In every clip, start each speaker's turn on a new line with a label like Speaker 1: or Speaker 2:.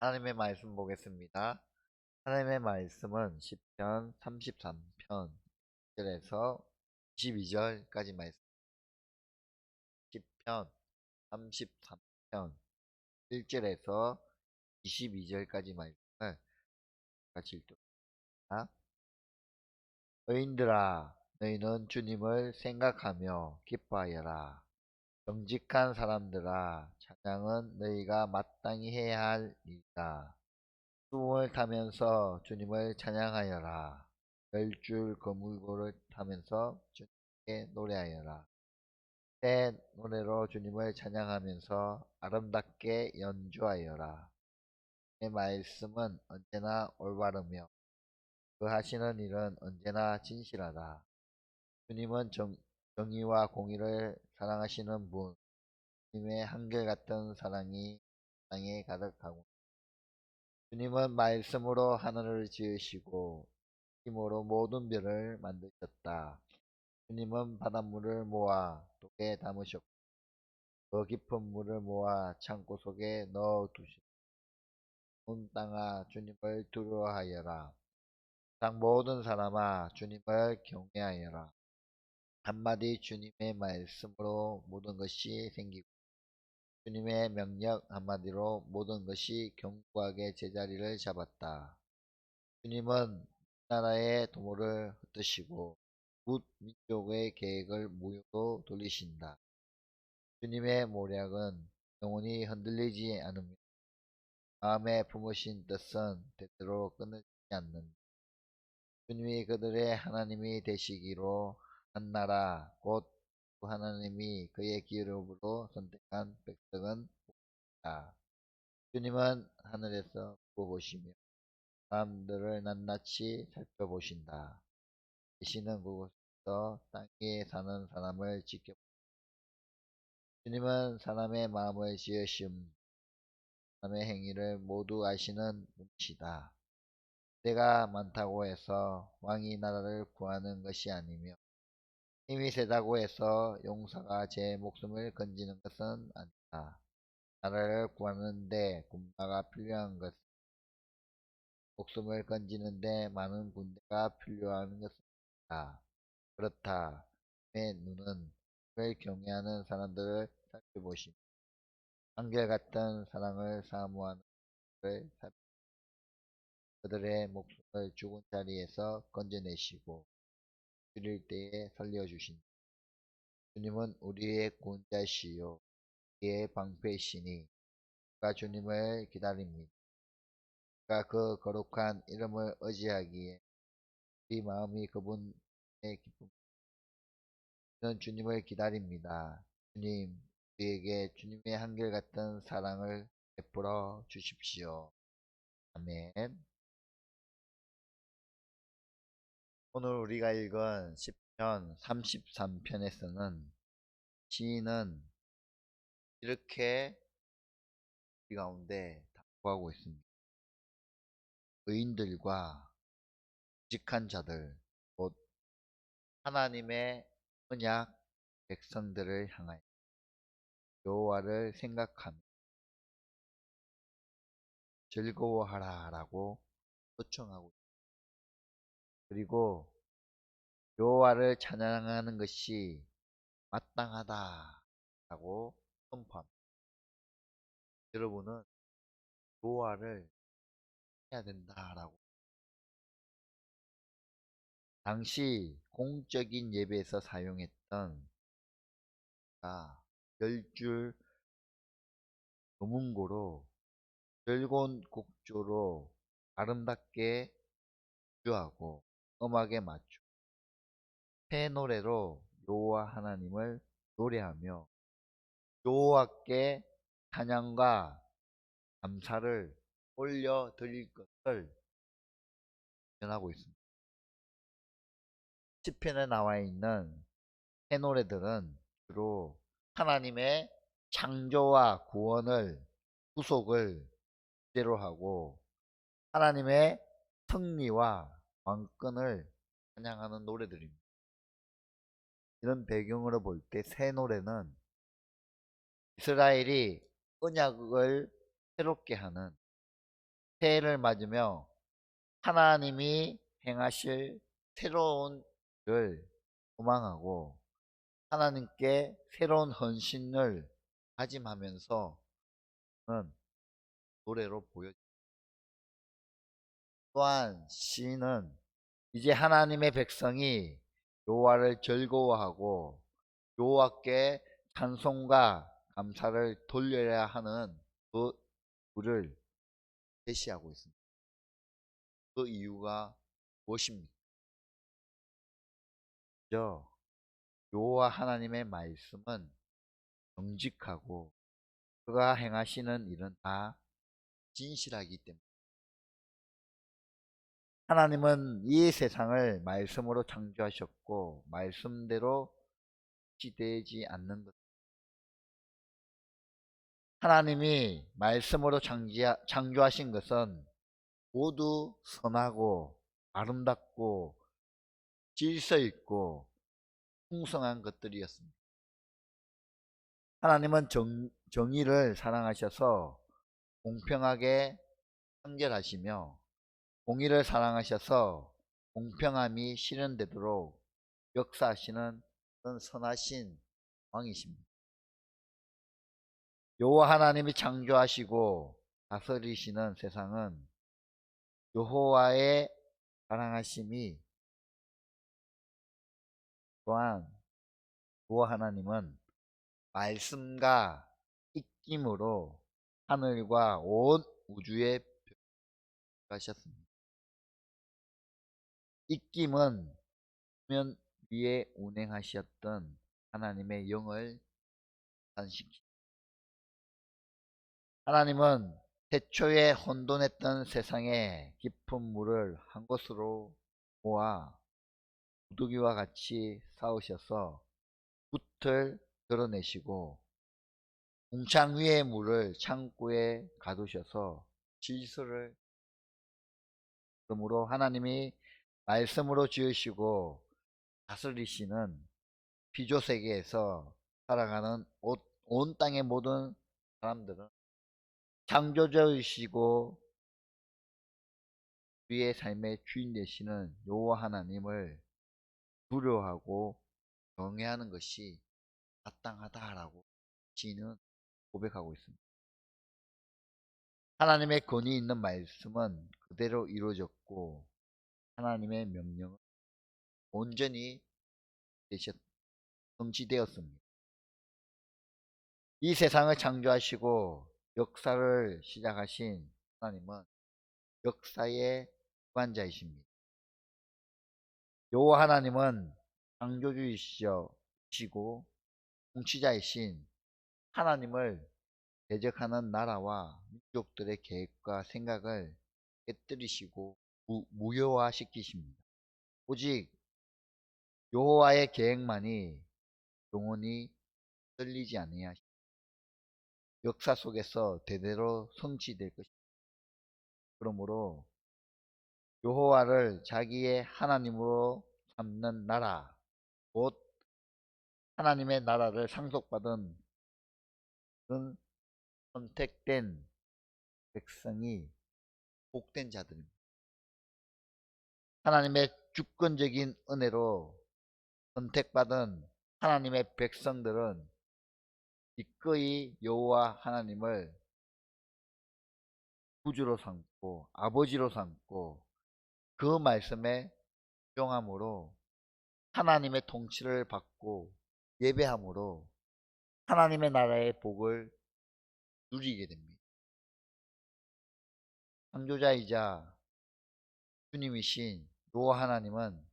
Speaker 1: 하나님의 말씀 보겠습니다. 하나님의 말씀은 시편 33편 1절에서 22절까지 말씀. 시편 33편 1절에서 22절까지 말씀을 같이 읽겠습니다. 의인들아, 너희는 주님을 생각하며 기뻐하여라. 정직한 사람들아, 찬양은 너희가 마땅히 해야 할 일이다. 수금을 타면서 주님을 찬양하여라. 열줄 거물고를 타면서 주님께 노래하여라. 새 노래로 주님을 찬양하면서 아름답게 연주하여라. 내 말씀은 언제나 올바르며 그 하시는 일은 언제나 진실하다. 주님은 정의와 공의를 사랑하시는 분, 주님의 한결같은 사랑이 땅에 가득하고 주님은 말씀으로 하늘을 지으시고 힘으로 모든 별을 만드셨다. 주님은 바닷물을 모아 독에 담으셨고 더 깊은 물을 모아 창고 속에 넣어 두시고 온 땅아 주님을 두려워하여라. 땅 모든 사람아 주님을 경외하여라. 한마디 주님의 말씀으로 모든 것이 생기고 주님의 명령 한마디로 모든 것이 견고하게 제자리를 잡았다. 주님은 나라의 도모를 흩으시고 뭇 민족의 계획을 무효로 돌리신다. 주님의 모략은 영원히 흔들리지 않으며 마음에 품으신 뜻은 대대로 끊어지지 않는다. 주님이 그들의 하나님이 되시기로 한 나라 곧 그 하나님이 그의 기업으로 선택한 백성은 복이다. 주님은 하늘에서 보시며 사람들을 낱낱이 살펴보신다. 계시는 그곳에서 땅 위에 사는 사람을 지켜 주님은 사람의 마음을 지으심 사람의 행위를 모두 아시는 분이시다. 때가 많다고 해서 왕이 나라를 구하는 것이 아니며 힘이 세다고 해서 용사가 제 목숨을 건지는 것은 아니다. 나라를 구하는데 군마가 필요한 것, 목숨을 건지는데 많은 군대가 필요한 것은 아니다. 그렇다. 내 눈은 그를 경외하는 사람들을 살펴보시며 한결같은 사랑을 사모하는 그를 그들의 목숨을 죽은 자리에서 건져내시고 줄일 때에 살려주신 주님은 우리의 구원자시요 우리의 방패시니 그가 주님을 기다립니다. 그가 그 거룩한 이름을 의지하기에 우리 마음이 그분의 기쁨 저는 주님을 기다립니다. 주님, 우리에게 주님의 한결같은 사랑을 베풀어 주십시오. 아멘. 오늘 우리가 읽은 시편 33편에서는 시인은 이렇게 우리 가운데 당부하고 있습니다. 의인들과 직한 자들, 곧 하나님의 언약 백성들을 향하여 여호와를 생각하며 즐거워하라 라고 요청하고 있습니다. 그리고 여호와를 찬양하는 것이 마땅하다 라고 선포합니다. 여러분은 여호와를 해야 된다라고 당시 공적인 예배에서 사용했던 10줄 금문고로 즐거운 곡조로 아름답게 연주하고 음악에 맞추 새 노래로 여호와 하나님을 노래하며 여호와께 찬양과 감사를 올려드릴 것을 전하고 있습니다. 시편에 나와 있는 새 노래들은 주로 하나님의 창조와 구원을 구속을 주제로 하고 하나님의 승리와 왕권을 찬양하는 노래들입니다. 이런 배경으로 볼 때 새 노래는 이스라엘이 언약을 새롭게 하는 새해를 맞으며 하나님이 행하실 새로운 일을 소망하고 하나님께 새로운 헌신을 다짐하면서 노래로 보여줍니다. 또한 시인은 이제 하나님의 백성이 여호와를 즐거워하고 여호와께 찬송과 감사를 돌려야 하는 그 이유를 제시하고 있습니다. 그 이유가 무엇입니까? 먼저 여호와 하나님의 말씀은 정직하고 그가 행하시는 일은 다 진실하기 때문에 하나님은 이 세상을 말씀으로 창조하셨고 말씀대로 지되지 않는 것. 하나님이 말씀으로 창조하신 것은 모두 선하고 아름답고 질서 있고 풍성한 것들이었습니다. 하나님은 정의를 사랑하셔서 공평하게 판결하시며 공의를 사랑하셔서 공평함이 실현되도록 역사하시는 그런 선하신 왕이십니다. 여호와 하나님이 창조하시고 다스리시는 세상은 여호와의 사랑하심이 또한 여호와 하나님은 말씀과 입김으로 하늘과 온 우주에 하셨습니다. 입김은 수면 위에 운행하셨던 하나님의 영을 산식시. 하나님은 태초에 혼돈했던 세상에 깊은 물을 한 곳으로 모아 무더기와 같이 쌓으셔서 붓을 드러내시고 궁창 위의 물을 창고에 가두셔서 질서를 그러므로 하나님이 말씀으로 지으시고 다스리시는 피조세계에서 살아가는 온 땅의 모든 사람들은 창조주이시고 우리의 삶의 주인 되시는 여호와 하나님을 두려워하고 경외하는 것이 마땅하다라고 시인은 고백하고 있습니다. 하나님의 권위 있는 말씀은 그대로 이루어졌고 하나님의 명령은 온전히 성취되었습니다. 이 세상을 창조하시고 역사를 시작하신 하나님은 역사의 주관자이십니다. 여호와 하나님은 창조주이시고 통치자이신 하나님을 대적하는 나라와 민족들의 계획과 생각을 깨뜨리시고 무효화시키십니다. 오직 여호와의 계획만이 영원히 떨리지 아니하시고 역사 속에서 대대로 성취될 것입니다. 그러므로 여호와를 자기의 하나님으로 삼는 나라, 곧 하나님의 나라를 상속받은 그런 선택된 백성이 복된 자들입니다. 하나님의 주권적인 은혜로 선택받은 하나님의 백성들은 기꺼이 여호와 하나님을 구주로 삼고 아버지로 삼고 그 말씀에 순종함으로 하나님의 통치를 받고 예배함으로 하나님의 나라의 복을 누리게 됩니다. 창조자이자 주님이신 여호와 하나님은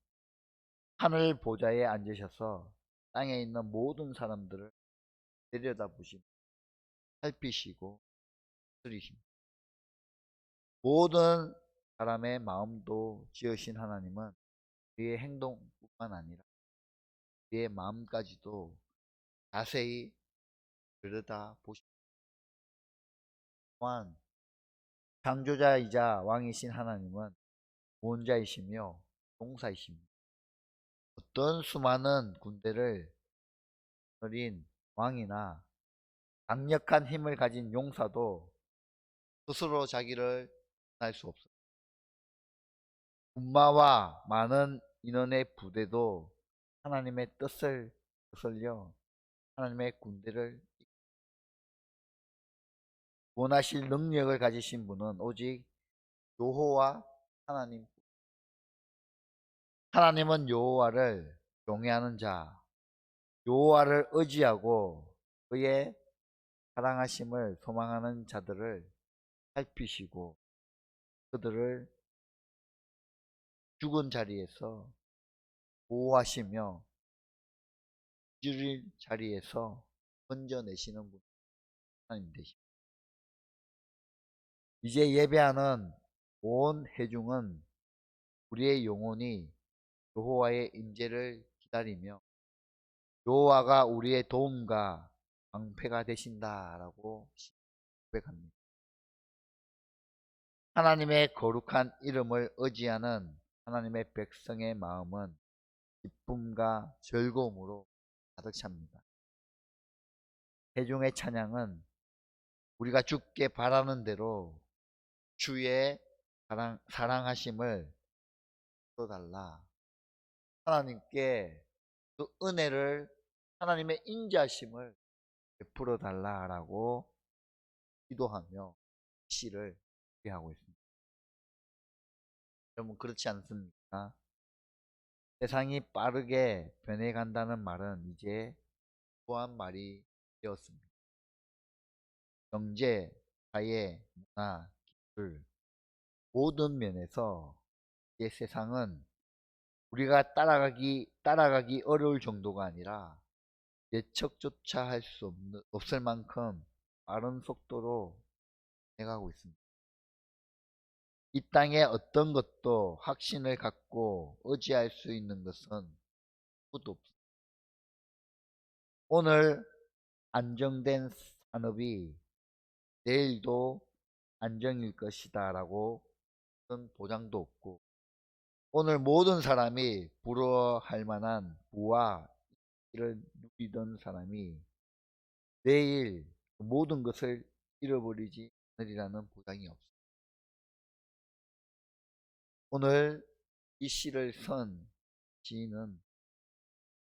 Speaker 1: 하늘 보좌에 앉으셔서 땅에 있는 모든 사람들을 내려다보시고 살피시고 들이십니다. 모든 사람의 마음도 지으신 하나님은 우리의 행동뿐만 아니라 우리의 마음까지도 자세히 들여다보십니다. 또한 창조자이자 왕이신 하나님은 구원자이시며 용사이십니다. 어떤 수많은 군대를 벌인 왕이나 강력한 힘을 가진 용사도 스스로 자기를 할 수 없어요. 군마와 많은 인원의 부대도 하나님의 뜻을 거슬려 하나님의 군대를 원하실 능력을 가지신 분은 오직 여호와 하나님. 하나님은 여호와를 경외하는 자, 여호와를 의지하고 그의 사랑하심을 소망하는 자들을 살피시고 그들을 죽은 자리에서 보호하시며 죽일 자리에서 건져내시는 분 하나님 되십니다. 이제 예배하는 온 회중은 우리의 영혼이 여호와의 임재를 기다리며 여호와가 우리의 도움과 방패가 되신다라고 고백합니다. 하나님의 거룩한 이름을 의지하는 하나님의 백성의 마음은 기쁨과 즐거움으로 가득 찹니다. 회중의 찬양은 우리가 주께 바라는 대로 주의 사랑하심을 풀어달라. 하나님께 그 은혜를 하나님의 인자심을 베풀어 달라라고 기도하며 시를 하고 있습니다. 여러분 그렇지 않습니까? 세상이 빠르게 변해간다는 말은 이제 또한 말이 되었습니다. 경제, 사회, 문화, 기술 모든 면에서 이제 세상은 우리가 따라가기 어려울 정도가 아니라 예측조차 할 수 없을 만큼 빠른 속도로 해가고 있습니다. 이 땅에 어떤 것도 확신을 갖고 의지할 수 있는 것은 아무도 없습니다. 오늘 안정된 산업이 내일도 안정일 것이다 라고 보장도 없고 오늘 모든 사람이 부러워할 만한 부와 이를 누리던 사람이 내일 모든 것을 잃어버리지 않으리라는 보장이 없습니다. 오늘 이 시를 쓴 시인은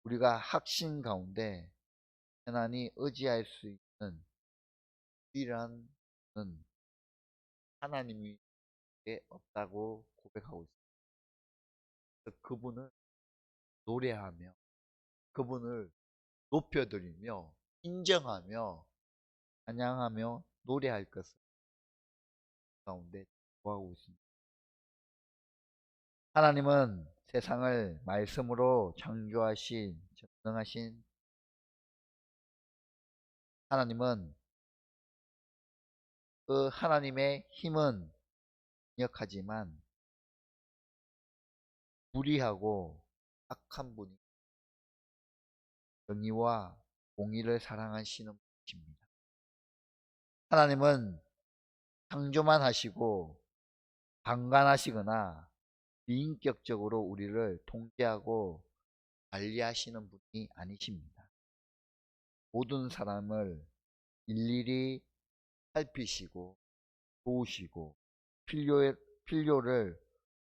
Speaker 1: 우리가 확신 가운데 편안히 의지할 수 있는 유일한 는 하나님이 없다고 고백하고 있습니다. 그분을 노래하며 그분을 높여드리며 인정하며 찬양하며 노래할 것을 가운데 구하고 있습니다. 하나님은 세상을 말씀으로 창조하신 전능하신 하나님은 그 하나님의 힘은 강력하지만 불의하고 악한 분이 정의와 공의를 사랑하시는 분이십니다. 하나님은 창조만 하시고 방관하시거나 비인격적으로 우리를 통제하고 관리하시는 분이 아니십니다. 모든 사람을 일일이 살피시고 도우시고 필요를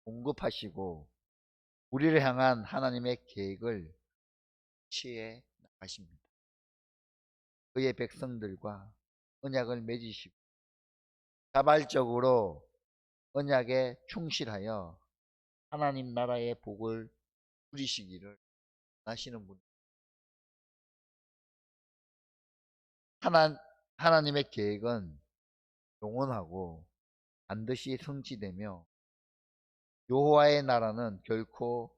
Speaker 1: 공급하시고 우리를 향한 하나님의 계획을 취해 나가십니다. 그의 백성들과 언약을 맺으시고 자발적으로 언약에 충실하여 하나님 나라의 복을 누리시기를 원하시는 분. 하나님의 계획은 영원하고 반드시 성취되며 여호와의 나라는 결코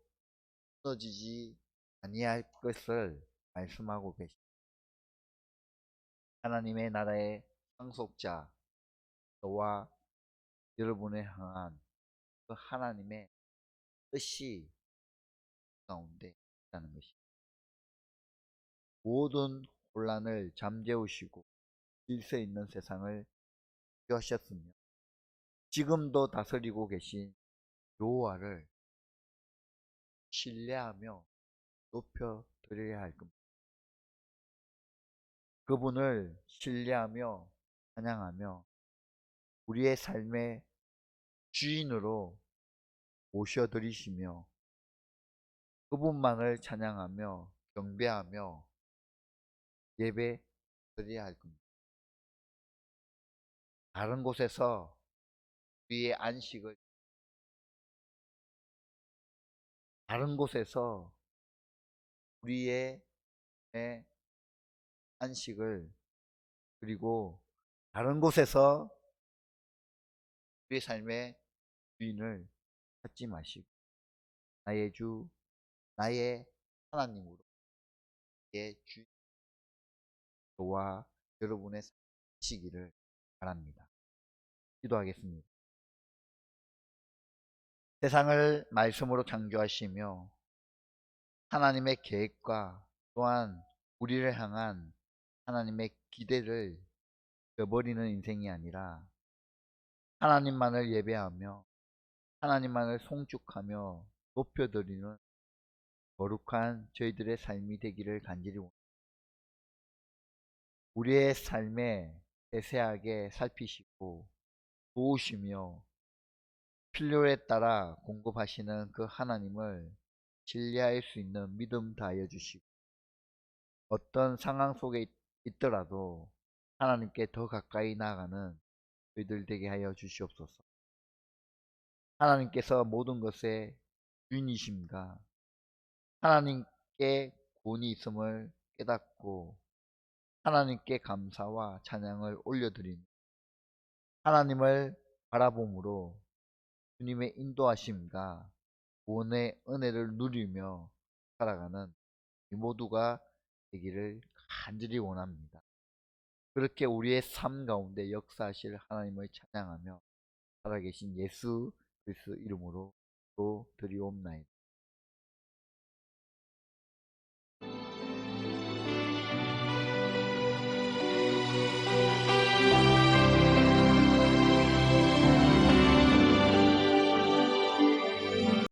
Speaker 1: 무너지지 아니할 것을 말씀하고 계십니다. 하나님의 나라의 상속자 저와 여러분을 향한 그 하나님의 뜻이 가운데 있다는 것입니다. 모든 혼란을 잠재우시고 질서 있는 세상을 하셨으며 지금도 다스리고 계신 여호와를 신뢰하며 높여드려야 할 겁니다. 그분을 신뢰하며 찬양하며 우리의 삶의 주인으로 모셔드리시며 그분만을 찬양하며 경배하며 예배 드려야 할 겁니다. 다른 곳에서 우리의 안식을, 다른 곳에서 우리의 안식을, 그리고 다른 곳에서 우리의 삶의 주인을 찾지 마시고 나의 주, 나의 하나님으로 의 주, 저와 여러분의 삶이시기를 바랍니다. 기도하겠습니다. 세상을 말씀으로 창조하시며 하나님의 계획과 또한 우리를 향한 하나님의 기대를 저버리는 인생이 아니라 하나님만을 예배하며 하나님만을 송축하며 높여드리는 거룩한 저희들의 삶이 되기를 간절히 원합니다. 우리의 삶에 세세하게 살피시고 도우시며 필요에 따라 공급하시는 그 하나님을 신뢰할 수 있는 믿음 다하여 주시고 어떤 상황 속에 있더라도 하나님께 더 가까이 나아가는 저희들 되게 하여 주시옵소서. 하나님께서 모든 것의 주인이십니다. 하나님께 구원이 있음을 깨닫고 하나님께 감사와 찬양을 올려드린 하나님을 바라봄으로 주님의 인도하심과 구원의 은혜를 누리며 살아가는 이 모두가 되기를 간절히 원합니다. 그렇게 우리의 삶 가운데 역사하실 하나님을 찬양하며 살아계신 예수 그리스도 이름으로 드리옵나이다.